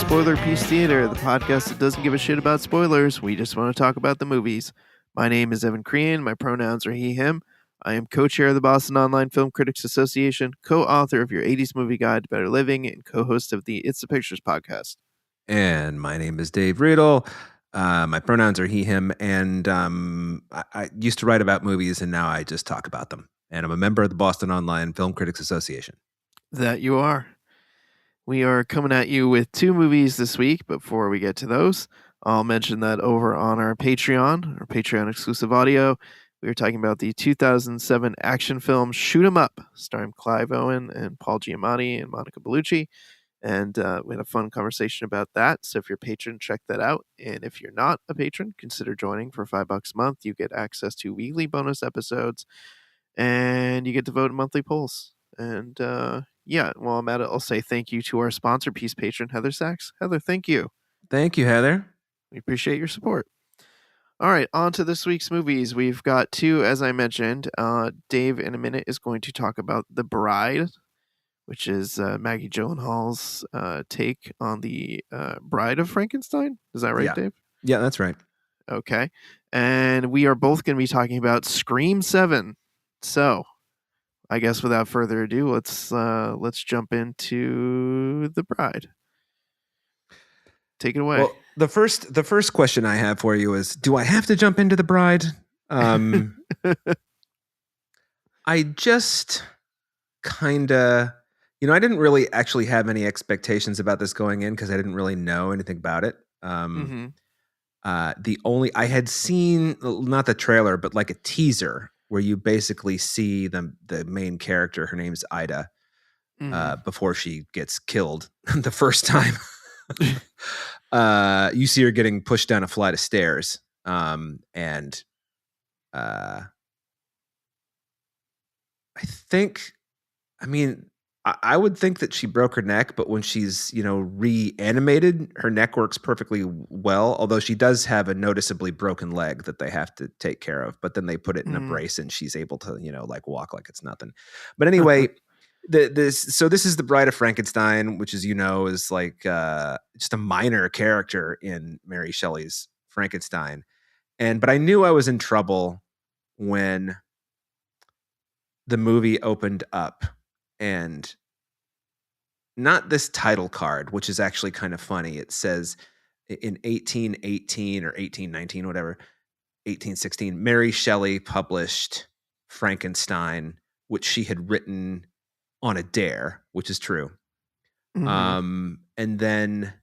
Spoiler Piece Theater, the podcast that doesn't give a shit about spoilers. We just want to talk about the movies. My name is Evan Crean. My pronouns are he, him. I am co-chair of the Boston Online Film Critics Association, co-author of your 80s Movie Guide to Better Living, and co-host of the It's the Pictures podcast. And my name is Dave Riedel. My pronouns are he, him, and I used to write about movies, and now I just talk about them. And I'm a member of the Boston Online Film Critics Association. That you are. We are coming at you with two movies this week. Before we get to those, I'll mention that over on our Patreon exclusive audio, we were talking about the 2007 action film Shoot 'Em Up, starring Clive Owen and Paul Giamatti and Monica Bellucci. And we had a fun conversation about that. So if you're a patron, check that out. And if you're not a patron, consider joining for $5 a month. You get access to weekly bonus episodes, and you get to vote in monthly polls. And while I'm at it, I'll say thank you to our sponsor piece patron, Heather Sachs. Heather, thank you. Thank you, Heather. We appreciate your support. All right, on to this week's movies. We've got two, as I mentioned. Dave, in a minute, is going to talk about The Bride, which is Maggie Gyllenhaal's take on the Bride of Frankenstein. Is that right, Dave? Yeah, that's right. Okay. And we are both going to be talking about Scream 7. So, I guess without further ado, let's jump into The Bride. Take it away. Well, the first question I have for you is, do I have to jump into The Bride? I just kind of... I didn't really actually have any expectations about this going in because I didn't really know anything about it. I had seen, not the trailer, but like a teaser where you basically see the main character, her name's Ida, before she gets killed the first time. You see her getting pushed down a flight of stairs. I would think that she broke her neck, but when she's, reanimated, her neck works perfectly well, although she does have a noticeably broken leg that they have to take care of, but then they put it in a brace and she's able to, walk like it's nothing. But anyway, this is The Bride of Frankenstein, which, as you know, is like just a minor character in Mary Shelley's Frankenstein. But I knew I was in trouble when the movie opened up. And not this title card, which is actually kind of funny. It says in 1818 or 1819, whatever, 1816, Mary Shelley published Frankenstein, which she had written on a dare, which is true. And then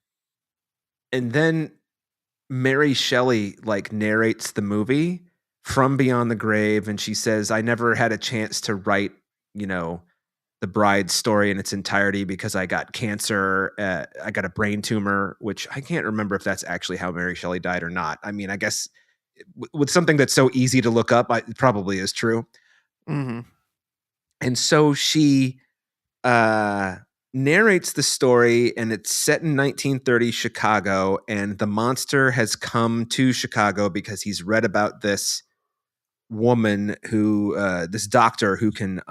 Mary Shelley narrates the movie from Beyond the Grave, and she says, I never had a chance to write, the Bride's story in its entirety because I got cancer. I got a brain tumor, which I can't remember if that's actually how Mary Shelley died or not. I mean, I guess with something that's so easy to look up, it probably is true. And so she narrates the story, and it's set in 1930 Chicago, and the monster has come to Chicago because he's read about this woman who, this doctor who can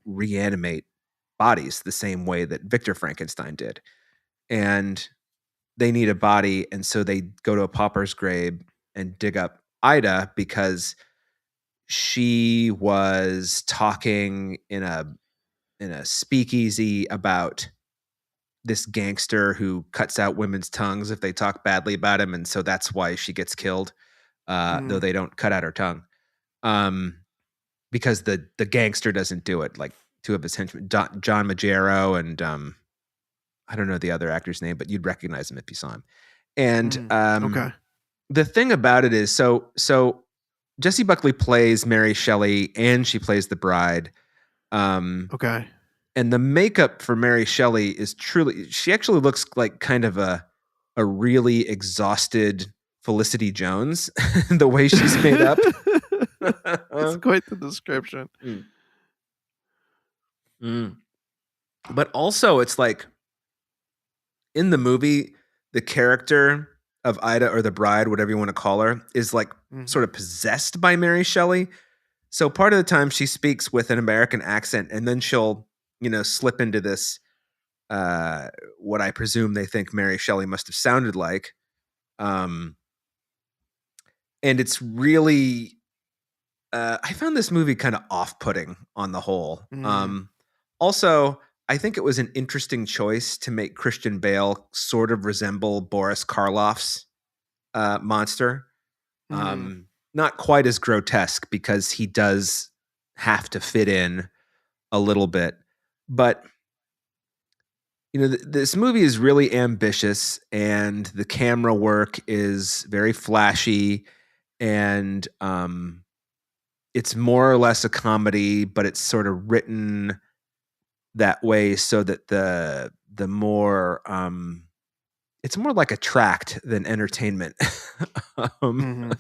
reanimate bodies the same way that Victor Frankenstein did. And they need a body, and so they go to a pauper's grave and dig up Ida because she was talking in a speakeasy about this gangster who cuts out women's tongues if they talk badly about him, and so that's why she gets killed, though they don't cut out her tongue. Because the gangster doesn't do it, like two of his henchmen, John Maggiero and I don't know the other actor's name, but you'd recognize him if you saw him. And the thing about it is, so Jessie Buckley plays Mary Shelley and she plays the bride. And the makeup for Mary Shelley is truly, she actually looks like kind of a really exhausted Felicity Jones, the way she's made up. That's quite the description. But also, it's like in the movie, the character of Ida, or the bride, whatever you want to call her, is like sort of possessed by Mary Shelley. So part of the time she speaks with an American accent, and then she'll, slip into this what I presume they think Mary Shelley must have sounded like. And it's really, I found this movie kind of off-putting on the whole. Mm. Also, I think it was an interesting choice to make Christian Bale sort of resemble Boris Karloff's monster. Mm. Not quite as grotesque because he does have to fit in a little bit, but this movie is really ambitious, and the camera work is very flashy, and it's more or less a comedy, but it's sort of written that way so that the more it's more like a tract than entertainment. Mm-hmm.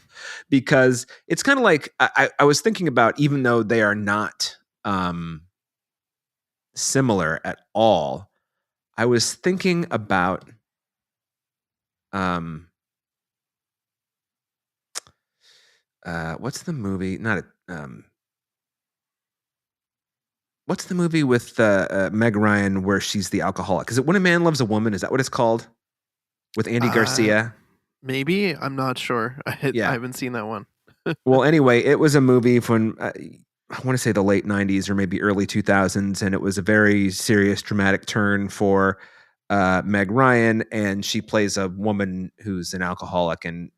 Because it's kind of like I was thinking about, even though they are not similar at all, I was thinking about what's the movie? Not what's the movie with Meg Ryan where she's the alcoholic? Is it When a Man Loves a Woman? Is that what it's called? With Andy Garcia? Maybe. I'm not sure. I Yeah. haven't seen that one. Well, anyway, it was a movie from I want to say the late 90s or maybe early 2000s, and it was a very serious, dramatic turn for Meg Ryan, and she plays a woman who's an alcoholic and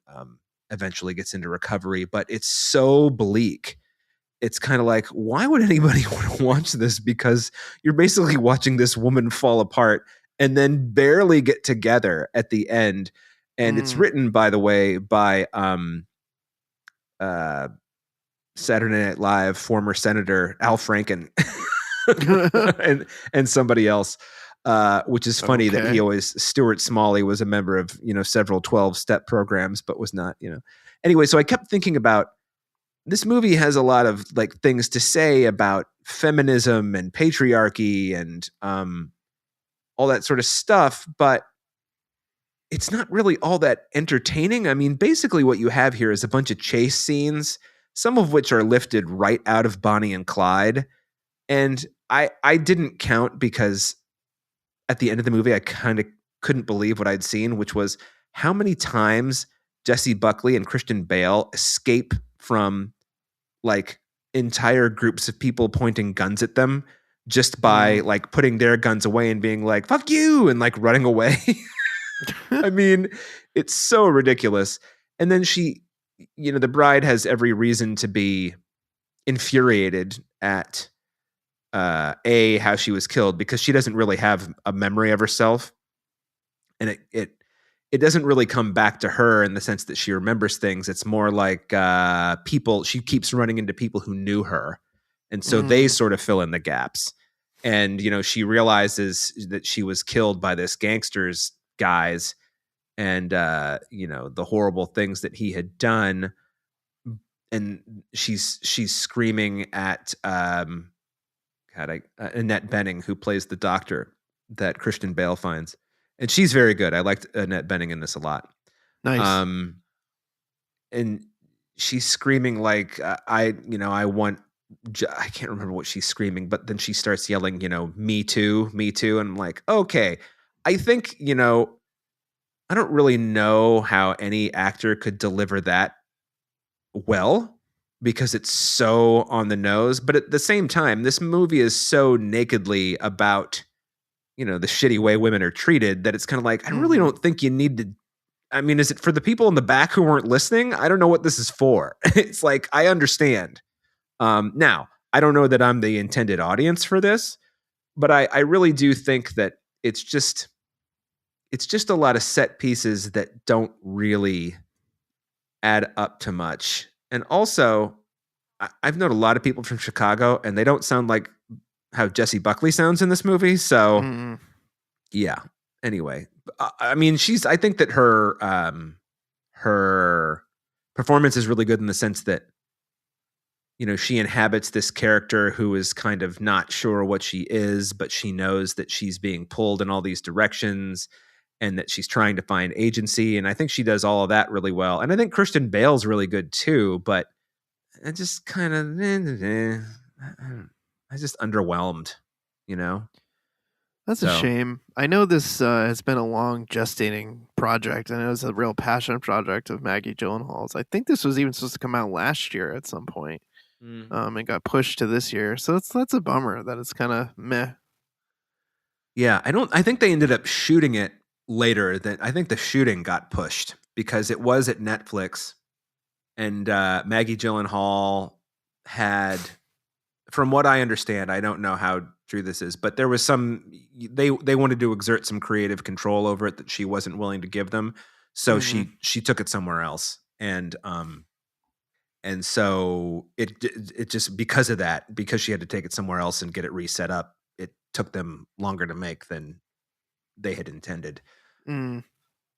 eventually gets into recovery. But it's so bleak. It's kind of like, why would anybody want to watch this? Because you're basically watching this woman fall apart and then barely get together at the end. And it's written, by the way, by Saturday Night Live former Senator Al Franken and somebody else, which is funny that he always, Stuart Smalley was a member of, several 12-step programs, but was not, Anyway, so I kept thinking about, this movie has a lot of like things to say about feminism and patriarchy and all that sort of stuff, but it's not really all that entertaining. I mean, basically what you have here is a bunch of chase scenes, some of which are lifted right out of Bonnie and Clyde. And I didn't count because at the end of the movie, I kind of couldn't believe what I'd seen, which was how many times Jessie Buckley and Christian Bale escape from like entire groups of people pointing guns at them just by like putting their guns away and being like, fuck you, and like running away. I mean, it's so ridiculous. And then she, the bride has every reason to be infuriated at how she was killed, because she doesn't really have a memory of herself. And it doesn't really come back to her in the sense that she remembers things. It's more like she keeps running into people who knew her. And so they sort of fill in the gaps. And, she realizes that she was killed by this gangster's guys and, the horrible things that he had done. And she's screaming at Annette Bening, who plays the doctor that Christian Bale finds. And she's very good. I liked Annette Bening in this a lot. Nice. And she's screaming like, I can't remember what she's screaming, but then she starts yelling, me too, me too. And I'm like, okay, I think, I don't really know how any actor could deliver that well, because it's so on the nose. But at the same time, this movie is so nakedly about, the shitty way women are treated that it's kind of like, I really don't think you need to. I mean, is it for the people in the back who weren't listening? I don't know what this is for. It's like, I understand. Now, I don't know that I'm the intended audience for this, but I really do think that it's just a lot of set pieces that don't really add up to much. And also, I've known a lot of people from Chicago, and they don't sound like how Jessie Buckley sounds in this movie. So, yeah. Anyway, I mean, I think that her performance is really good in the sense that, she inhabits this character who is kind of not sure what she is, but she knows that she's being pulled in all these directions and that she's trying to find agency. And I think she does all of that really well. And I think Christian Bale's really good too, but I just kind of, I just underwhelmed, That's a So shame. I know this has been a long gestating project, and it was a real passion project of Maggie Gyllenhaal's. I think this was even supposed to come out last year at some point. mm, It got pushed to this year, so that's a bummer that it's kind of meh. yeah, I think they ended up shooting it later than I think the shooting got pushed because it was at Netflix and Maggie Gyllenhaal had, from what I understand, I don't know how true this is, but there was some they wanted to exert some creative control over it that she wasn't willing to give them, so Hmm. she took it somewhere else, and so it just because of that, because she had to take it somewhere else and get it reset up, it took them longer to make than they had intended. Mm.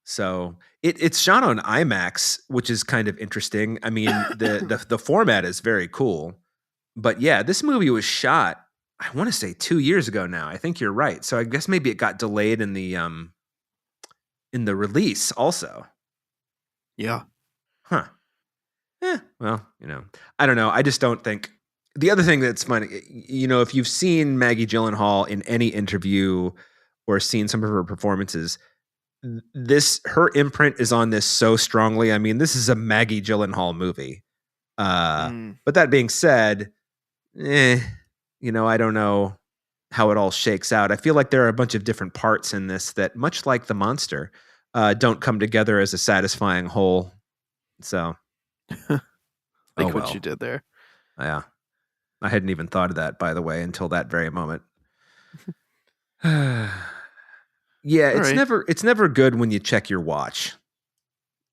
So it's shot on IMAX, which is kind of interesting. I mean, the format is very cool, but yeah, this movie was shot, I want to say 2 years ago now. I think you're right. So I guess maybe it got delayed in the release also. Yeah. Huh. Well, I don't know. I just don't think. The other thing that's funny, if you've seen Maggie Gyllenhaal in any interview or seen some of her performances, this her imprint is on this so strongly. I mean, this is a Maggie Gyllenhaal movie. Mm. But that being said, eh, I don't know how it all shakes out. I feel like there are a bunch of different parts in this that, much like the monster, don't come together as a satisfying whole. So, oh Like what you well. did there. Yeah. I hadn't even thought of that, by the way, until that very moment. Yeah, All right. it's never good when you check your watch.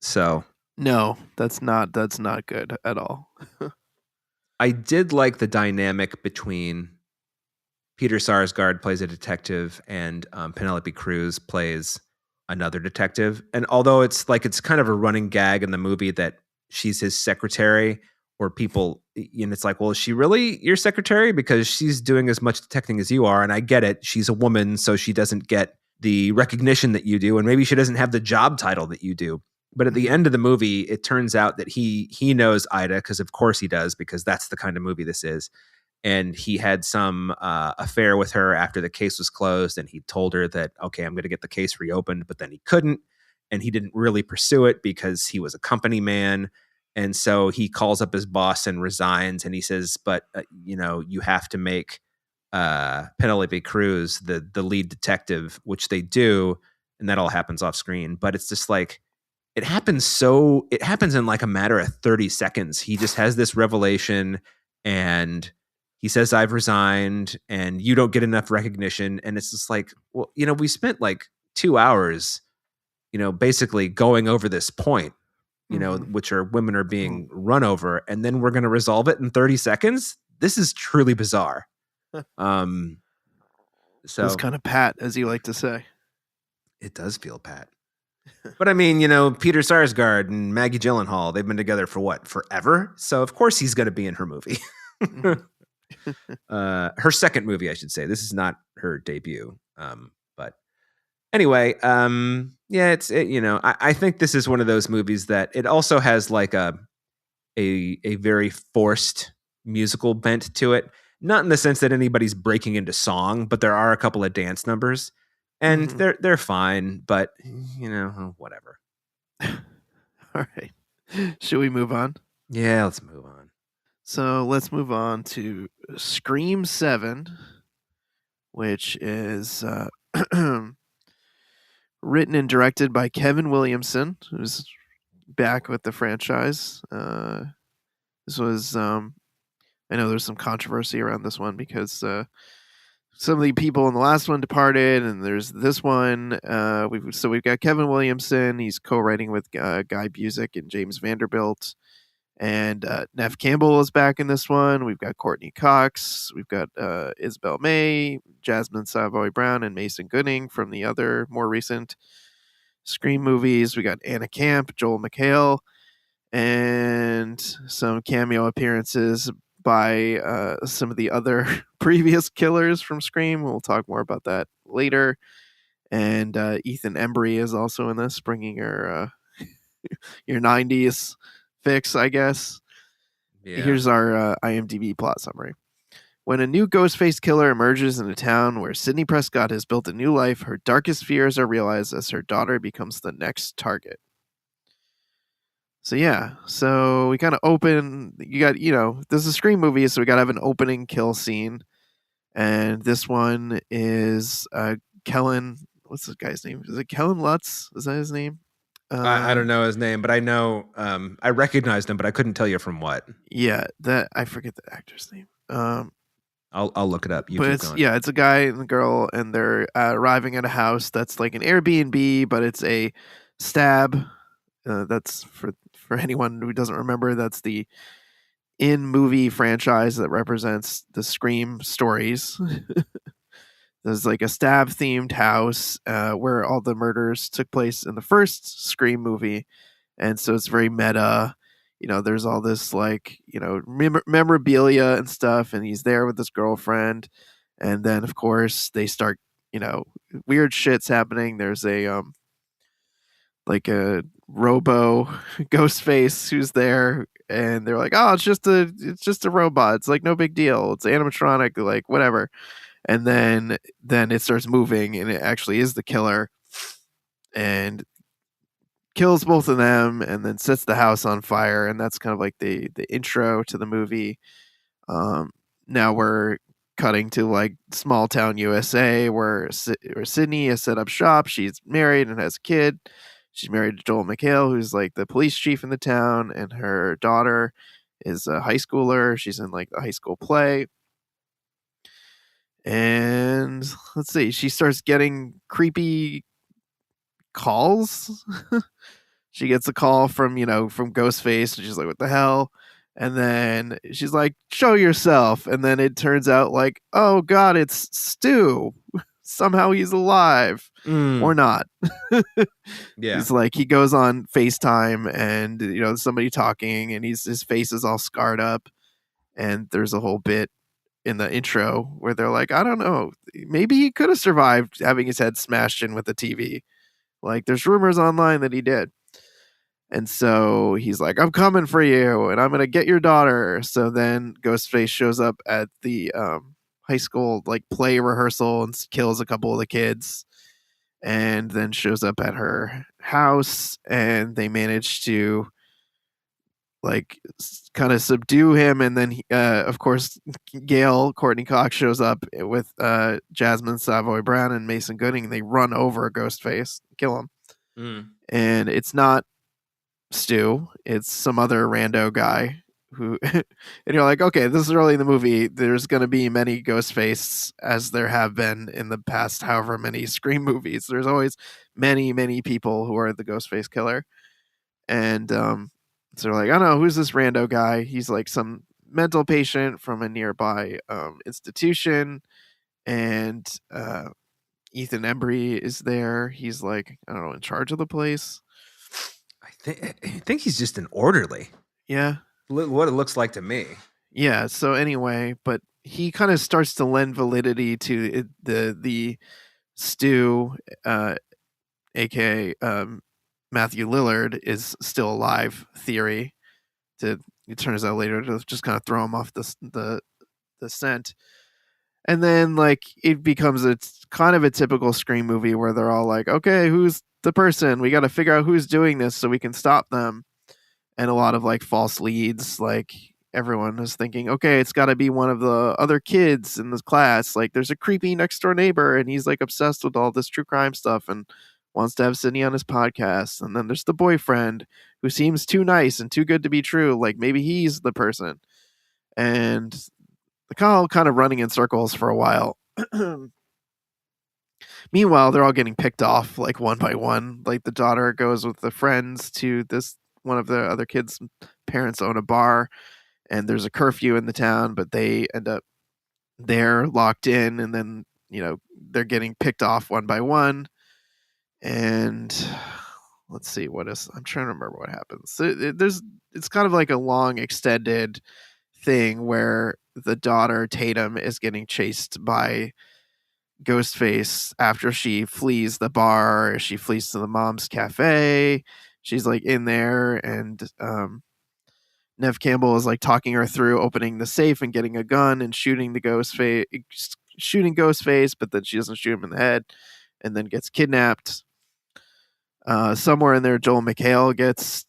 So No, that's not good at all. I did like the dynamic between Peter Sarsgaard plays a detective and Penelope Cruz plays another detective. And although it's kind of a running gag in the movie that she's his secretary, or people, it's like, well, is she really your secretary? Because she's doing as much detecting as you are. And I get it. She's a woman, so she doesn't get the recognition that you do. And maybe she doesn't have the job title that you do. But at the Mhm. end of the movie, it turns out that he knows Ida, because of course he does, because that's the kind of movie this is, and he had some affair with her after the case was closed, and he told her that, okay, I'm going to get the case reopened, but then he couldn't, and he didn't really pursue it because he was a company man. And so he calls up his boss and resigns, and he says, but you have to make Penelope Cruz the lead detective, which they do, and that all happens off screen. But it's just like, it happens in like a matter of 30 seconds. He just has this revelation, and he says, I've resigned, and you don't get enough recognition. And it's just like, well, we spent like 2 hours, basically going over this point, Mhm. which are women are being run over, and then we're going to resolve it in 30 seconds. This is truly bizarre. Um, Feels so kind of pat, as you like to say. it does feel pat. But I mean, Peter Sarsgaard and Maggie Gyllenhaal, they've been together for what, forever? So of course he's going to be in her movie. Mhm. Her second movie, I should say. This is not her debut. But anyway, yeah, I think this is one of those movies that it also has like a very forced musical bent to it. Not in the sense that anybody's breaking into song, but there are a couple of dance numbers, and Mhm. they're fine. But whatever. All right. Should we move on? Yeah, let's move on. So let's move on to Scream 7, which is written and directed by Kevin Williamson, who's back with the franchise. This was, I know there's some controversy around this one because some of the people in the last one departed, and there's this one. We've got Kevin Williamson. He's co-writing with Guy Busick and James Vanderbilt. And Nev Campbell is back in this one. We've got Courtney Cox. We've got Isabel May, Jasmine Savoy Brown, and Mason Gooding from the other more recent Scream movies. We got Anna Camp, Joel McHale, and some cameo appearances by some of the other previous killers from Scream. We'll talk more about that later. And Ethan Embry is also in this, bringing your 90s fix, I guess. Yeah. Here's our IMDb plot summary. When a new Ghostface killer emerges in a town where Sidney Prescott has built a new life, her darkest fears are realized as her daughter becomes the next target. So yeah, so we kind of open. You got this is a Scream movie, so we got to have an opening kill scene, and this one is Kellen. What's this guy's name? Is it Kellen Lutz? Is that his name? I don't know his name, but I know I recognized him, but I couldn't tell you from what. Yeah, that I forget the actor's name. I'll look it up. You But keep it's going. it's a guy and a girl, and they're arriving at a house that's like an Airbnb, but it's a stab. That's for anyone who doesn't remember. That's the in movie franchise that represents the Scream stories. There's like a stab themed house where all the murders took place in the first Scream movie, and so it's very meta. There's all this like memorabilia and stuff, and he's there with his girlfriend, and then of course they start weird shit's happening. There's a like a robo ghost face who's there, and they're like, oh, it's just a robot, it's like no big deal, it's animatronic, like whatever. And then it starts moving, and it actually is the killer, and kills both of them, and then sets the house on fire. And that's kind of like the intro to the movie. Now we're cutting to like small town USA, where Sydney has set up shop. She's married and has a kid. She's married to Joel McHale, who's like the police chief in the town, and her daughter is a high schooler. She's in like the high school play. And let's see, she starts getting creepy calls. She gets a call from Ghostface, and she's like, what the hell? And then she's like, show yourself. And then it turns out like, oh god, it's Stu. Somehow he's alive. Or not. Yeah. He's like, he goes on FaceTime, and somebody talking, and his face is all scarred up. And there's a whole bit in the intro where they're like, I don't know, maybe he could have survived having his head smashed in with the TV. Like, there's rumors online that he did. And so he's like, I'm coming for you, and I'm going to get your daughter. So then Ghostface shows up at the high school like play rehearsal and kills a couple of the kids, and then shows up at her house, and they manage to like kind of subdue him. And then of course Gail Courtney Cox shows up with Jasmine Savoy Brown and Mason Gooding, and they run over Ghostface, kill him. And it's not Stu, it's some other rando guy who and you're like, okay, this is early in the movie, there's going to be many Ghostface, as there have been in the past however many Scream movies. There's always many people who are the Ghostface killer. And so they're like, I don't know, who's this rando guy? He's like some mental patient from a nearby institution. And Ethan Embry is there. He's like, I don't know, in charge of the place. I think he's just an orderly. Yeah. What it looks like to me. Yeah. So anyway, but he kind of starts to lend validity to the Stu, aka Matthew Lillard, is still alive theory. It turns out later to just kind of throw him off the scent. And then like it becomes kind of a typical Scream movie where they're all like, okay, who's the person? We got to figure out who's doing this so we can stop them. And a lot of like false leads, like everyone is thinking, okay, it's got to be one of the other kids in this class. Like there's a creepy next door neighbor, and he's like obsessed with all this true crime stuff and wants to have Sydney on his podcast. And then there's the boyfriend who seems too nice and too good to be true. Like maybe he's the person. And they're all kind of running in circles for a while. Meanwhile, they're all getting picked off like one by one. Like the daughter goes with the friends to this one of the other kids' parents own a bar, and there's a curfew in the town, but they end up there locked in, and then they're getting picked off one by one. And let's see what is. I'm trying to remember what happens. So it's kind of like a long extended thing where the daughter Tatum is getting chased by Ghostface after she flees the bar. She flees to the mom's cafe. She's like in there, and Nev Campbell is like talking her through opening the safe and getting a gun and shooting Ghostface, but then she doesn't shoot him in the head, and then gets kidnapped. Somewhere in there, Joel McHale gets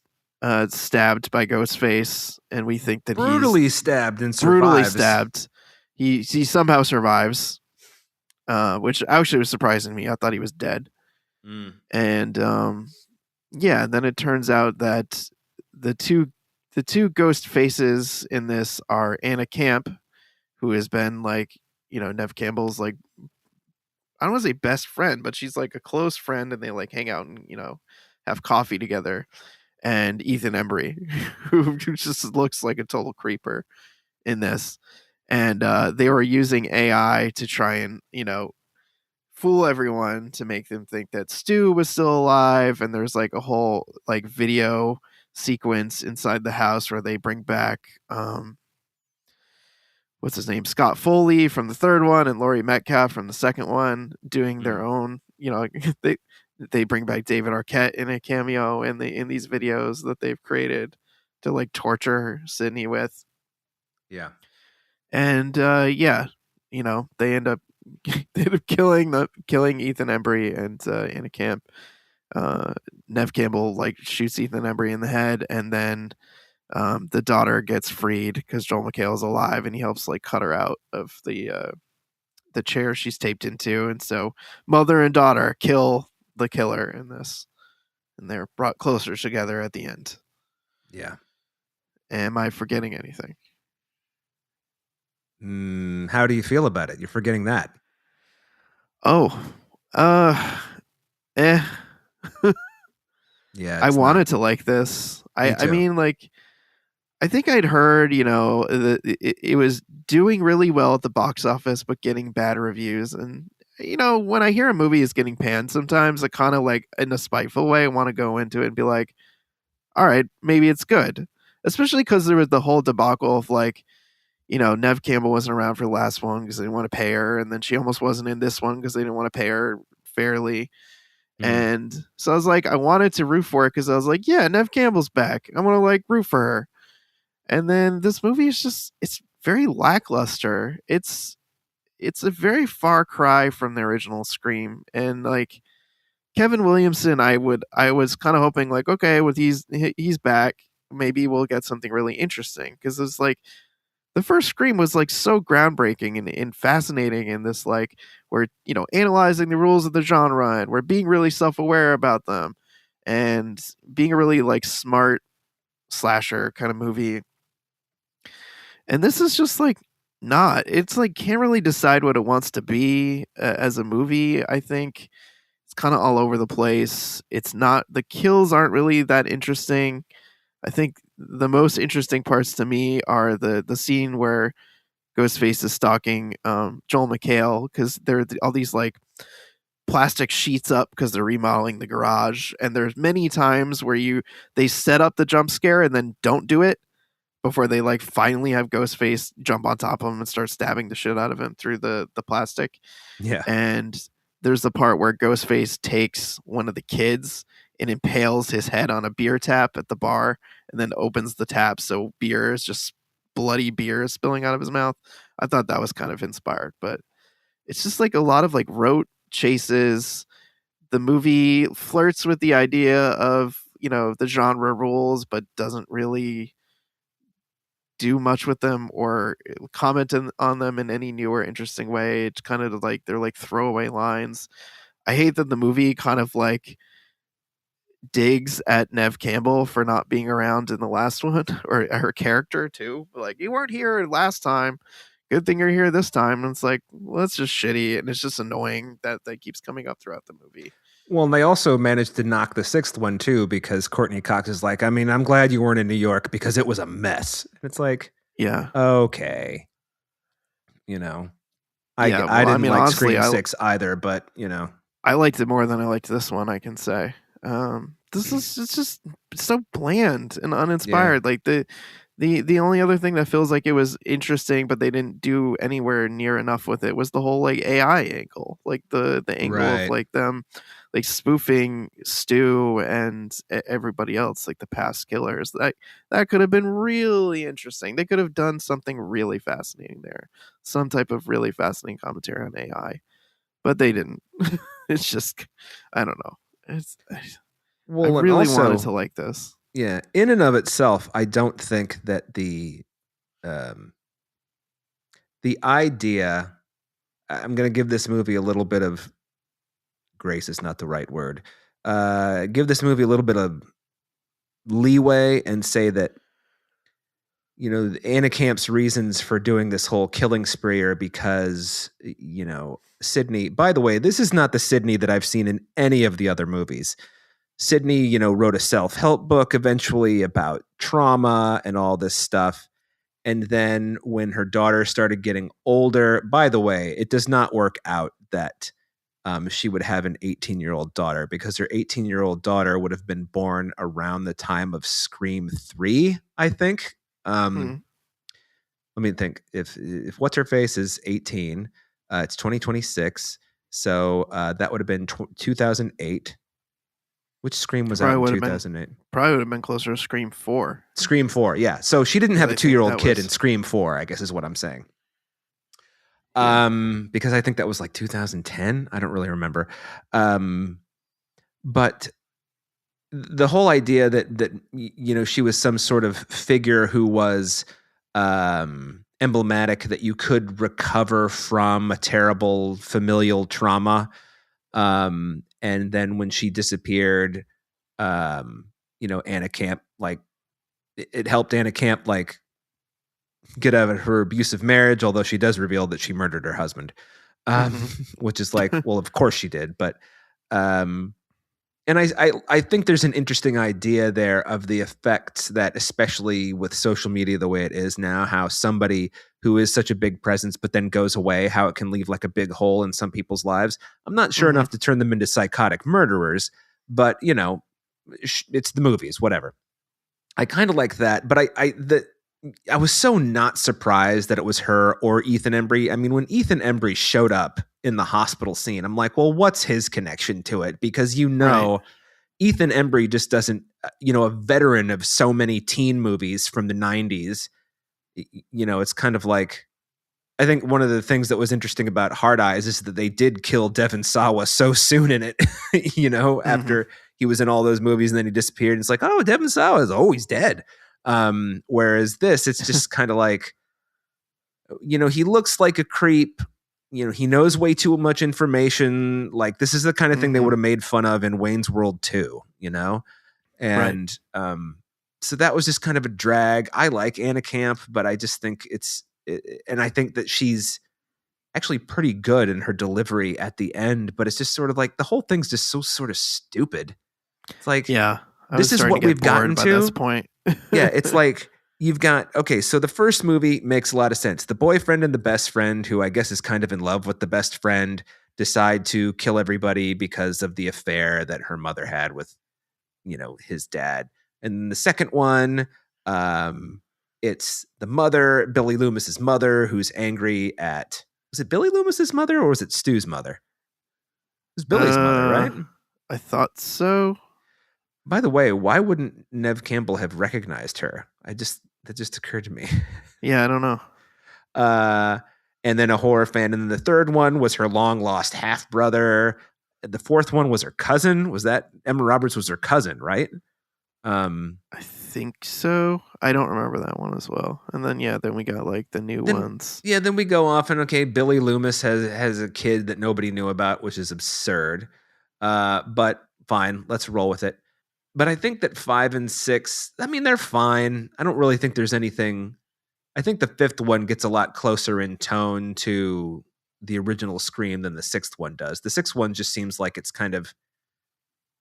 stabbed by Ghostface, and we think that Brutally he's stabbed and brutally survives. stabbed. He somehow survives, which actually was surprising me. I thought he was dead. And yeah, then it turns out that the two ghost faces in this are Anna Camp, who has been like, Nev Campbell's like, I don't want to say best friend, but she's like a close friend, and they like hang out and have coffee together. And Ethan Embry, who just looks like a total creeper in this, and they were using AI to try and fool everyone to make them think that Stu was still alive. And there's like a whole like video sequence inside the house where they bring back what's his name, Scott Foley from the third one, and Laurie Metcalf from the second one, doing their own. They bring back David Arquette in a cameo in these videos that they've created to like torture Sydney with. Yeah. And yeah, they end up killing Ethan Embry and Anna Camp. Nev Campbell like shoots Ethan Embry in the head, and then the daughter gets freed because Joel McHale is alive, and he helps like cut her out of the chair she's taped into. And so mother and daughter kill the killer in this, and they're brought closer together at the end. Yeah. Am I forgetting anything? How do you feel about it? You're forgetting that. Oh, eh. Yeah, I wanted to like this. I mean, like, I think I'd heard, that it was doing really well at the box office, but getting bad reviews. And, when I hear a movie is getting panned, sometimes I kind of like, in a spiteful way, I want to go into it and be like, all right, maybe it's good. Especially because there was the whole debacle of like, Nev Campbell wasn't around for the last one because they didn't want to pay her. And then she almost wasn't in this one because they didn't want to pay her fairly. And so I was like, I wanted to root for it because I was like, yeah, Nev Campbell's back. I want to like root for her. And then this movie is just, it's very lackluster. It's a very far cry from the original Scream. And like Kevin Williamson, I was kind of hoping like, okay, with he's back, maybe we'll get something really interesting. Because it's like the first Scream was like so groundbreaking and fascinating in this, like, we're analyzing the rules of the genre, and we're being really self-aware about them, and being a really like smart slasher kind of movie. And this is just like not. It's like can't really decide what it wants to be as a movie. I think it's kind of all over the place. It's not, the kills aren't really that interesting. I think the most interesting parts to me are the scene where Ghostface is stalking Joel McHale, because there are all these like plastic sheets up because they're remodeling the garage, and there's many times where they set up the jump scare and then don't do it before they like finally have Ghostface jump on top of him and start stabbing the shit out of him through the plastic. Yeah. And there's the part where Ghostface takes one of the kids and impales his head on a beer tap at the bar, and then opens the tap so beer is just bloody beer spilling out of his mouth. I thought that was kind of inspired, but it's just like a lot of like rote chases. The movie flirts with the idea of the genre rules, but doesn't really do much with them or comment on them in any new or interesting way. It's kind of like they're like throwaway lines. I hate that the movie kind of like digs at Nev Campbell for not being around in the last one, or her character too. Like, you weren't here last time. Good thing you're here this time. And it's like, well, that's just shitty, and it's just annoying that keeps coming up throughout the movie. Well, and they also managed to knock the sixth one too, because Courtney Cox is like, I mean, I'm glad you weren't in New York because it was a mess. And it's like, yeah, okay, I didn't like honestly, Scream 6 either, but I liked it more than I liked this one, I can say. This is, it's just so bland and uninspired. Yeah. Like the only other thing that feels like it was interesting, but they didn't do anywhere near enough with it, was the whole like AI angle, like the angle of like them, like spoofing Stu and everybody else, like the past killers. That could have been really interesting. They could have done something really fascinating there, some type of really fascinating commentary on AI, but they didn't. It's just, I don't know. I Well, and really wanted also, to like this. yeah, in and of itself, I don't think that um, the idea. I'm going to give this movie a little bit of grace. Is not the right word. Give this movie a little bit of leeway and say that Anna Camp's reasons for doing this whole killing spree are because Sidney. By the way, this is not the Sidney that I've seen in any of the other movies. Sidney, wrote a self-help book eventually about trauma and all this stuff. And then when her daughter started getting older, by the way, it does not work out that she would have an 18-year-old daughter, because her 18-year-old daughter would have been born around the time of Scream 3, I think. Hmm. Let me think. If what's her face is 18, it's 2026, so that would have been 2008. Which Scream was out in 2008? Probably would have been closer to Scream 4. Scream 4, yeah. So she didn't have a I think 2-year-old that kid was- in Scream 4, I guess is what I'm saying. Yeah. Because I think that was like 2010. I don't really remember. But the whole idea that she was some sort of figure who was emblematic, that you could recover from a terrible familial trauma, and then when she disappeared, Anna Camp, like, it helped Anna Camp like get out of her abusive marriage, although she does reveal that she murdered her husband, which is like, well, of course she did. But and I think there's an interesting idea there of the effects that, especially with social media the way it is now, how somebody who is such a big presence but then goes away, how it can leave like a big hole in some people's lives. I'm not sure enough to turn them into psychotic murderers, but it's the movies, whatever. I kind of like that, but I was so not surprised that it was her or Ethan Embry. I mean, when Ethan Embry showed up in the hospital scene, I'm like, well, what's his connection to it? Because Right. Ethan Embry just doesn't, a veteran of so many teen movies from the 90s. It's kind of like, I think one of the things that was interesting about Hard Eyes is that they did kill Devon Sawa so soon in it, after he was in all those movies and then he disappeared. It's like, oh, Devon Sawa is always dead. Whereas this, it's just kind of like, he looks like a creep. He knows way too much information. Like, this is the kind of thing they would have made fun of in Wayne's World 2, and so that was just kind of a drag. I like Anna Camp, but I just think and I think that she's actually pretty good in her delivery at the end, but it's just sort of like the whole thing's just so sort of stupid. It's like, yeah, this is what we've gotten to. This point. Yeah, it's like you've got, okay, so the first movie makes a lot of sense. The boyfriend and the best friend, who I guess is kind of in love with the best friend, decide to kill everybody because of the affair that her mother had with, his dad. And the second one, it's the mother, Billy Loomis's mother, who's angry at, was it Billy Loomis's mother or was it Stu's mother? It was Billy's mother, right? I thought so. By the way, why wouldn't Nev Campbell have recognized her? That just occurred to me. Yeah, I don't know. And then a horror fan. And then the third one was her long lost half brother. The fourth one was her cousin. Was that Emma Roberts was her cousin, right? I think so. I don't remember that one as well. And then then we got like the new ones. Yeah, then we go off and okay, Billy Loomis has a kid that nobody knew about, which is absurd. But fine, let's roll with it. But I think that 5 and 6, I mean, they're fine. I don't really think there's anything. I think the fifth one gets a lot closer in tone to the original Scream than the sixth one does. The sixth one just seems like it's kind of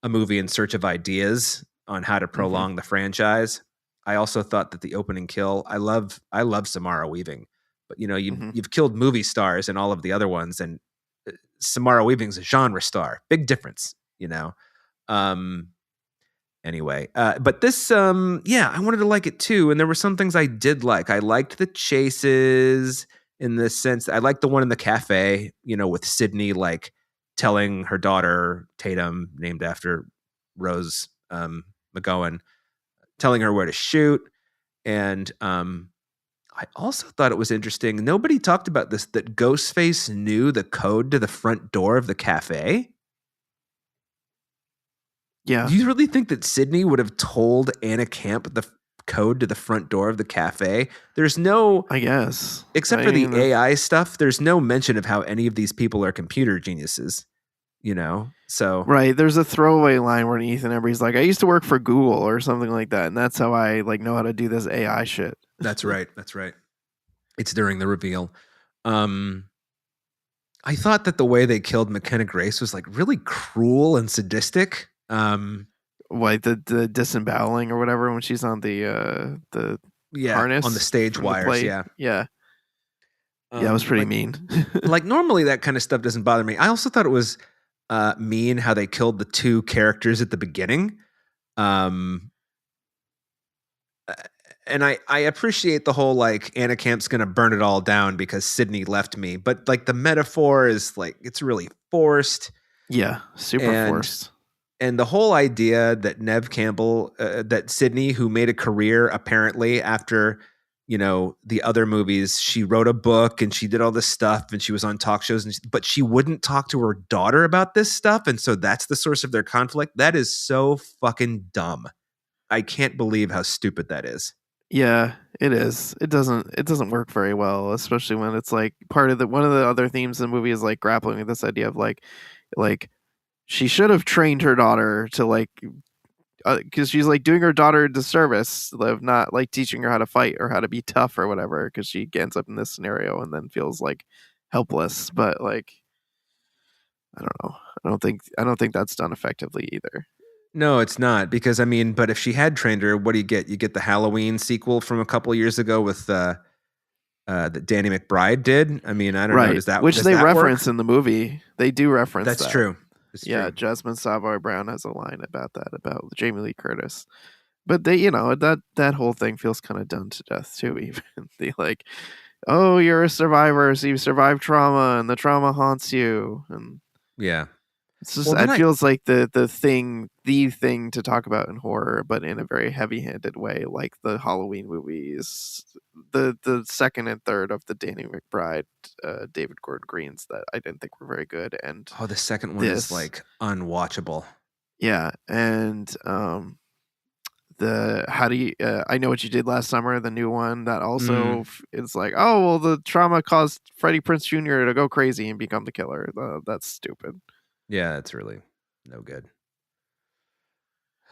a movie in search of ideas on how to prolong the franchise. I also thought that the opening kill, I love Samara Weaving, but you've killed movie stars in all of the other ones, and Samara Weaving's a genre star. Big difference, Anyway, but this, I wanted to like it too. And there were some things I did like. I liked the chases in the sense, I liked the one in the cafe, with Sydney, like telling her daughter Tatum, named after Rose McGowan, telling her where to shoot. And I also thought it was interesting. Nobody talked about this, that Ghostface knew the code to the front door of the cafe. Yeah. Do you really think that Sydney would have told Anna Camp the code to the front door of the cafe? There's no, I guess. except for the AI stuff, there's no mention of how any of these people are computer geniuses, you know? So Right. There's a throwaway line where Ethan Embry's like, I used to work for Google or something like that. And that's how I like know how to do this AI shit. That's right. That's right. It's during the reveal. I thought that the way they killed McKenna Grace was like really cruel and sadistic. Like the disemboweling or whatever when she's on the harness on the stage wires. yeah, it was pretty like, mean. Like normally that kind of stuff doesn't bother me. I also thought it was mean how they killed the two characters at the beginning. And I appreciate the whole like Anna Camp's gonna burn it all down because Sydney left me, but like the metaphor is like it's really forced. Yeah, super forced. And the whole idea that Neve Campbell, that Sydney, who made a career apparently after, you know, the other movies, she wrote a book and she did all this stuff and she was on talk shows, but she wouldn't talk to her daughter about this stuff. And so that's the source of their conflict. That is so fucking dumb. I can't believe how stupid that is. Yeah, it is. It doesn't work very well, especially when it's like one of the other themes in the movie is like grappling with this idea of like she should have trained her daughter to like because she's like doing her daughter a disservice of not like teaching her how to fight or how to be tough or whatever because she ends up in this scenario and then feels like helpless. But like I don't know. I don't think that's done effectively either. No, it's not because I mean, but if she had trained her, what do you get? You get the Halloween sequel from a couple of years ago with that Danny McBride did. I mean, I don't know. Does that which does they that reference work? In the movie? They do reference. That's that. true. It's yeah, true. Jasmine Savoy Brown has a line about that about Jamie Lee Curtis. But they, you know, that whole thing feels kind of done to death too. Even they like, oh, you're a survivor, so you survived trauma, and the trauma haunts you, and yeah. it's just it feels like the thing to talk about in horror, but in a very heavy-handed way, like the Halloween movies, the second and third of the Danny McBride, David Gordon Greens that I didn't think were very good, and the second one is like unwatchable. Yeah, and the how do you I Know What You Did Last Summer, the new one that also is like, oh well, the trauma caused Freddie Prinze Jr. to go crazy and become the killer. That's stupid. Yeah, it's really no good.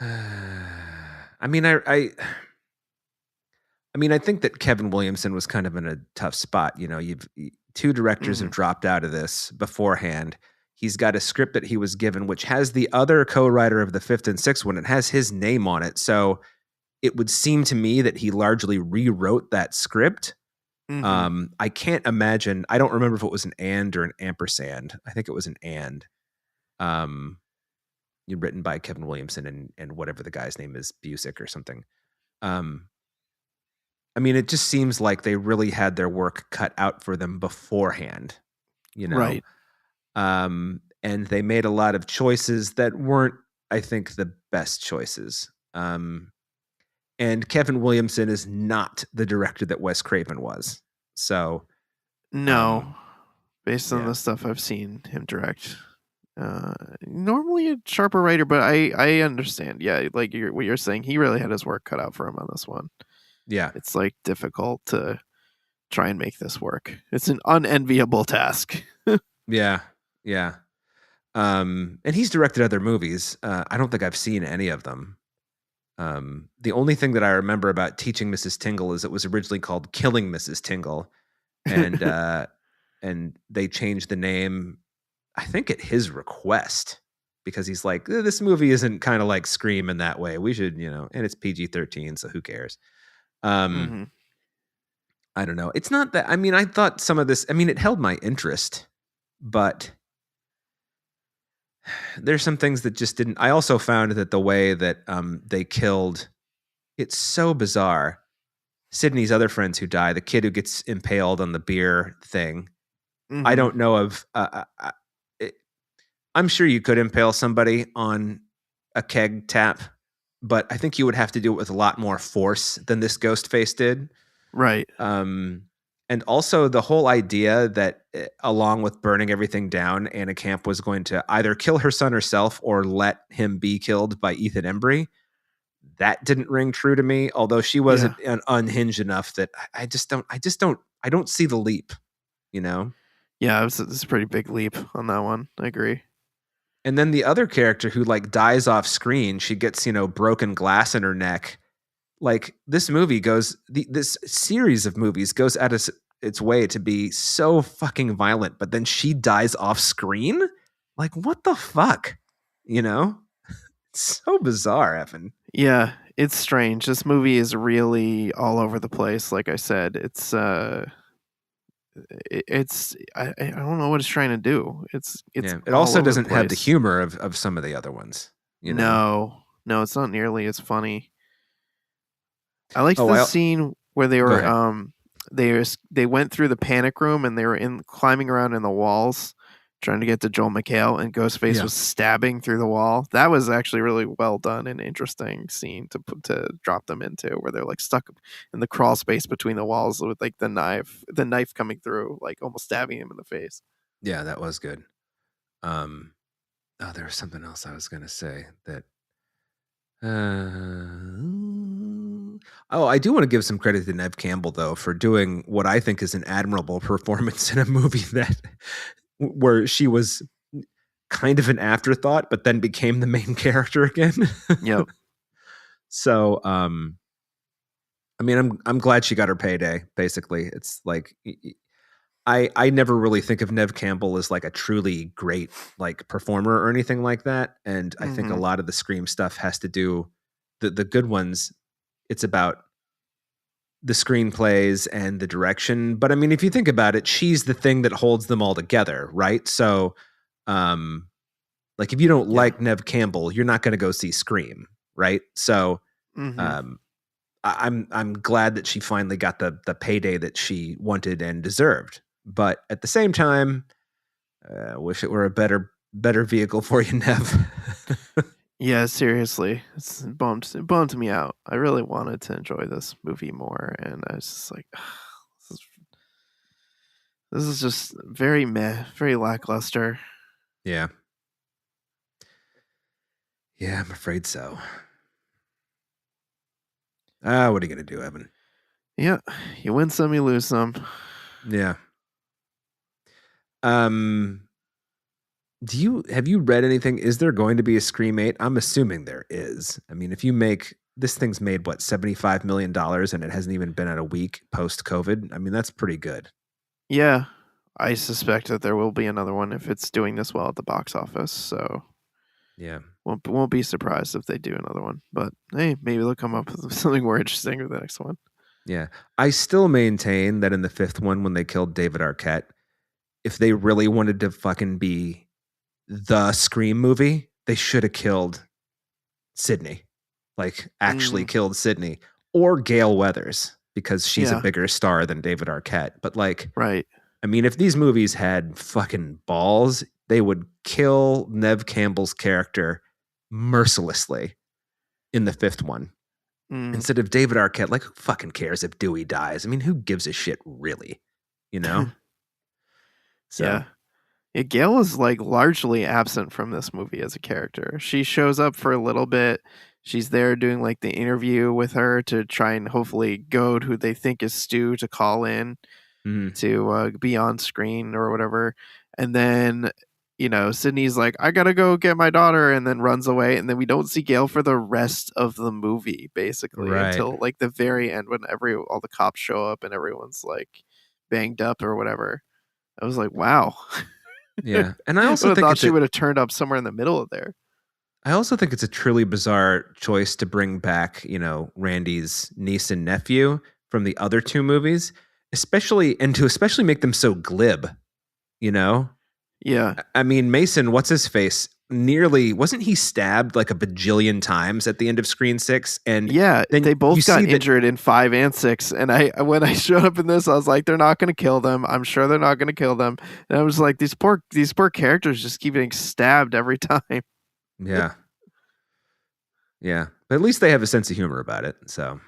I mean, I think that Kevin Williamson was kind of in a tough spot. You know, two directors have dropped out of this beforehand. He's got a script that he was given, which has the other co-writer of the fifth and sixth one. It has his name on it. So it would seem to me that he largely rewrote that script. I can't imagine. I don't remember if it was an and or an ampersand. I think it was an and. Written by Kevin Williamson and whatever the guy's name is, Busick or something. I mean, it just seems like they really had their work cut out for them beforehand, you know? Right. And they made a lot of choices that weren't, I think, the best choices. And Kevin Williamson is not the director that Wes Craven was. So, no, based on the stuff I've seen him direct. Normally a sharper writer, but I understand. Yeah, like what you're saying, he really had his work cut out for him on this one. Yeah, it's like difficult to try and make this work. It's an unenviable task. yeah. And he's directed other movies. I don't think I've seen any of them. The only thing that I remember about Teaching Mrs. Tingle is it was originally called Killing Mrs. Tingle, and and they changed the name, I think at his request, because he's like, this movie isn't kind of like Scream in that way. We should, and it's PG-13, so who cares? I don't know. It's not that. I mean, I thought some of this. I mean, it held my interest, but there's some things that just didn't. I also found that the way that they killed, it's so bizarre. Sydney's other friends who die, the kid who gets impaled on the beer thing. I don't know of. I'm sure you could impale somebody on a keg tap, but I think you would have to do it with a lot more force than this ghost face did. Right. And also the whole idea that along with burning everything down, Anna Camp was going to either kill her son herself or let him be killed by Ethan Embry. That didn't ring true to me, although she wasn't unhinged enough that I don't see the leap, you know? Yeah, it's a pretty big leap on that one. I agree. And then the other character who like dies off screen, she gets, broken glass in her neck. Like this series of movies goes out of its way to be so fucking violent, but then she dies off screen? Like what the fuck? It's so bizarre, Evan. Yeah, it's strange. This movie is really all over the place. Like I said, it's I don't know what it's trying to do. It's It also doesn't have the humor of some of the other ones. No, it's not nearly as funny. I liked the scene where they were they went through the panic room and they were climbing around in the walls trying to get to Joel McHale, and Ghostface was stabbing through the wall. That was actually really well done and interesting scene to drop them into, where they're like stuck in the crawl space between the walls with like the knife coming through, like almost stabbing him in the face. Yeah, that was good. There was something else I was gonna say that. I do want to give some credit to Neve Campbell though for doing what I think is an admirable performance in a movie where she was kind of an afterthought, but then became the main character again. Yep. So, I'm glad she got her payday. Basically, it's like I never really think of Neve Campbell as like a truly great like performer or anything like that, and I think a lot of the Scream stuff has to do the good ones. It's about the screenplays and the direction. But I mean, if you think about it, she's the thing that holds them all together, right? So, like if you don't like Neve Campbell, you're not going to go see Scream, right? So, I'm glad that she finally got the payday that she wanted and deserved. But at the same time, I wish it were a better vehicle for you, Neve. Yeah, seriously, it bummed me out. I really wanted to enjoy this movie more, and I was just like, this is just very meh, very lackluster. Yeah. Yeah, I'm afraid so. What are you gonna do, Evan? Yeah, you win some, you lose some. Yeah. Have you read anything? Is there going to be a Scream 8? I'm assuming there is. I mean, if you make this thing's made what, $75 million and it hasn't even been out a week post COVID. I mean, that's pretty good. Yeah. I suspect that there will be another one if it's doing this well at the box office. So yeah, won't be surprised if they do another one. But hey, maybe they'll come up with something more interesting with the next one. Yeah, I still maintain that in the fifth one, when they killed David Arquette, if they really wanted to fucking be the Scream movie, they should have killed Sidney, like actually killed Sidney or Gale Weathers, because she's a bigger star than David Arquette. But like, right. I mean, if these movies had fucking balls, they would kill Neve Campbell's character mercilessly in the fifth one. Instead of David Arquette. Like, who fucking cares if Dewey dies? I mean, who gives a shit, really? You know? So. Yeah, Gale is like largely absent from this movie as a character. She shows up for a little bit. She's there doing like the interview with her to try and hopefully goad who they think is Stu to call in to be on screen or whatever. And then, Sidney's like, I gotta go get my daughter, and then runs away. And then we don't see Gale for the rest of the movie, basically, until like the very end when all the cops show up and everyone's like banged up or whatever. I was like, wow. Yeah, and I also thought she would have turned up somewhere in the middle of there. I also think it's a truly bizarre choice to bring back, Randy's niece and nephew from the other two movies, especially make them so glib, Yeah. I mean, Mason, what's his face? wasn't he stabbed like a bajillion times at the end of Screen 6? And Yeah, then they both you got see that, injured in 5 and 6. And when I showed up in this, I was like, they're not going to kill them. I'm sure they're not going to kill them. And I was like, these poor characters just keep getting stabbed every time. yeah. Yeah. But at least they have a sense of humor about it. So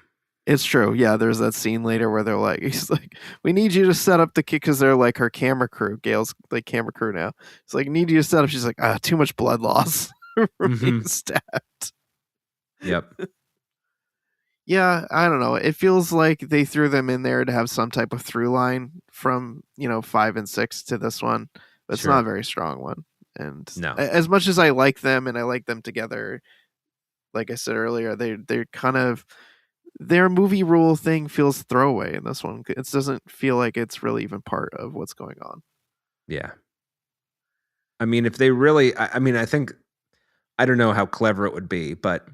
It's true. Yeah, there's that scene later where they're like, he's like, we need you to set up the kid because they're like her camera crew. Gail's like camera crew now. It's like, need you to set up. She's like, too much blood loss from being stabbed. Yep. Yeah, I don't know. It feels like they threw them in there to have some type of through line from 5 and 6 to this one, but it's not a very strong one. And No. as much as I like them and I like them together, like I said earlier, they're kind of their movie rule thing feels throwaway in this one. It doesn't feel like it's really even part of what's going on. Yeah. I mean, if they really, I think, I don't know how clever it would be, but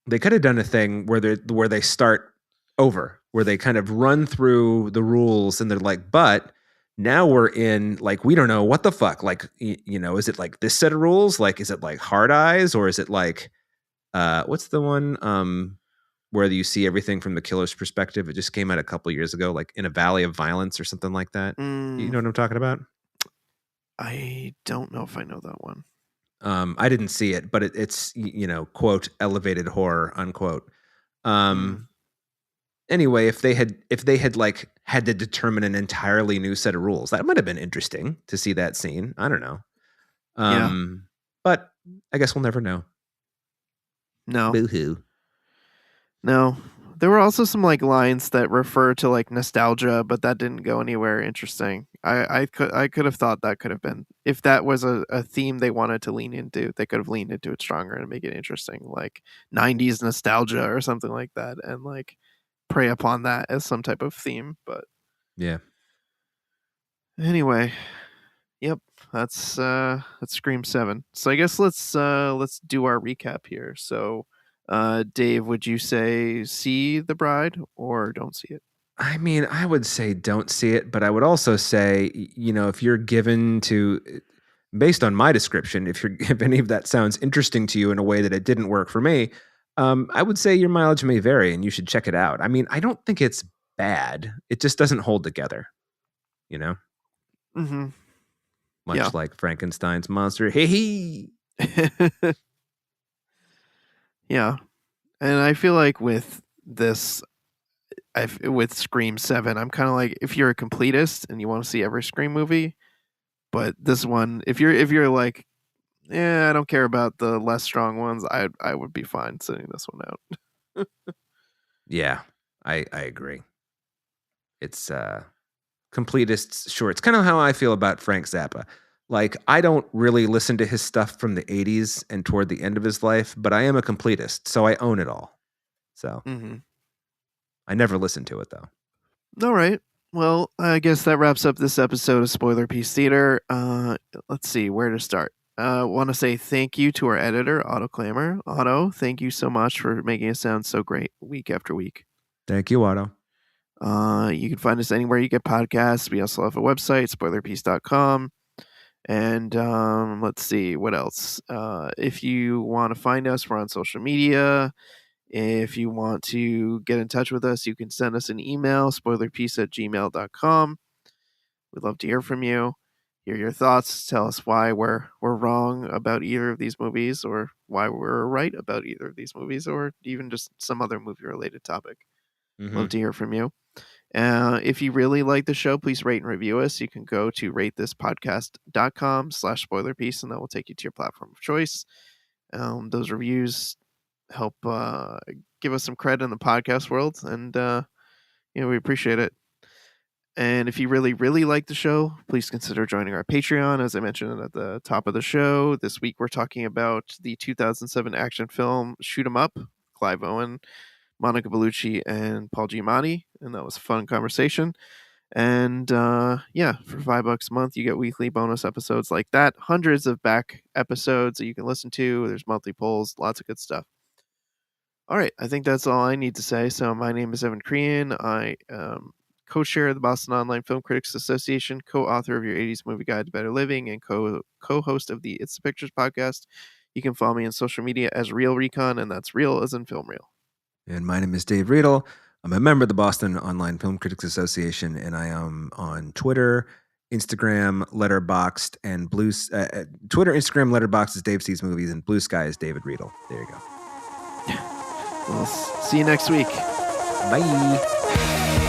they could have done a thing where they start over, where they kind of run through the rules and they're like, but now we're in, like, we don't know what the fuck, like, is it like this set of rules? Like, is it like Hard Eyes, or is it like, what's the one, where you see everything from the killer's perspective? It just came out a couple years ago, like In a Valley of Violence or something like that. You know what I'm talking about? I don't know if I know that one. I didn't see it, but it's quote elevated horror unquote. Anyway, if they had like had to determine an entirely new set of rules, that might have been interesting to see that scene. I don't know. But I guess we'll never know. No. Boo-hoo. No. There were also some like lines that refer to like nostalgia, but that didn't go anywhere interesting. I could have thought that could have been, if that was a theme they wanted to lean into, they could have leaned into it stronger and make it interesting, like 90s nostalgia or something like that, and like prey upon that as some type of theme. But yeah. Anyway, yep, that's Scream 7. So I guess let's do our recap here. So Dave, would you say see The Bride or don't see it? I mean, I would say don't see it, but I would also say, if you're given to, based on my description, if any of that sounds interesting to you in a way that it didn't work for me, I would say your mileage may vary and you should check it out. I mean, I don't think it's bad. It just doesn't hold together, Mm-hmm. Much like Frankenstein's monster. Hey. Yeah. And I feel like with this, with Scream 7, I'm kind of like, if you're a completist and you want to see every Scream movie, but this one, if you're like, I don't care about the less strong ones, I would be fine sending this one out. Yeah, I agree. It's completists, sure. It's kind of how I feel about Frank Zappa. Like, I don't really listen to his stuff from the 80s and toward the end of his life, but I am a completist, so I own it all. So I never listened to it, though. All right. Well, I guess that wraps up this episode of Spoiler Piece Theater. Let's see where to start. Want to say thank you to our editor, Otto Clamor. Otto, thank you so much for making it sound so great week after week. Thank you, Otto. You can find us anywhere you get podcasts. We also have a website, spoilerpiece.com. And let's see, what else? If you want to find us, we're on social media. If you want to get in touch with us, you can send us an email, spoilerpiece@gmail.com. We'd love to hear from you, hear your thoughts, tell us why we're wrong about either of these movies, or why we're right about either of these movies, or even just some other movie-related topic. Love to hear from you. If you really like the show, please rate and review us. You can go to ratethispodcast.com/spoilerpiece, and that will take you to your platform of choice. Those reviews help give us some credit in the podcast world, and we appreciate it. And if you really, really like the show, please consider joining our Patreon. As I mentioned at the top of the show, this week we're talking about the 2007 action film Shoot 'Em Up, Clive Owen, Monica Bellucci, and Paul Giamatti, and that was a fun conversation. And for $5 a month, you get weekly bonus episodes like that, hundreds of back episodes that you can listen to. There's monthly polls, lots of good stuff. All right, I think that's all I need to say. So my name is Evan Crean. I co-chair of the Boston Online Film Critics Association, co-author of Your 80s Movie Guide to Better Living, and co-host of the It's the Pictures podcast. You can follow me on social media as Real Recon, and that's real as in film reel. And my name is Dave Riedel. I'm a member of the Boston Online Film Critics Association, and I am on Twitter, Instagram, Letterboxd, and Twitter, Instagram, Letterboxd is Dave Sees Movies, and Blue Sky is David Riedel. There you go. We'll see you next week. Bye.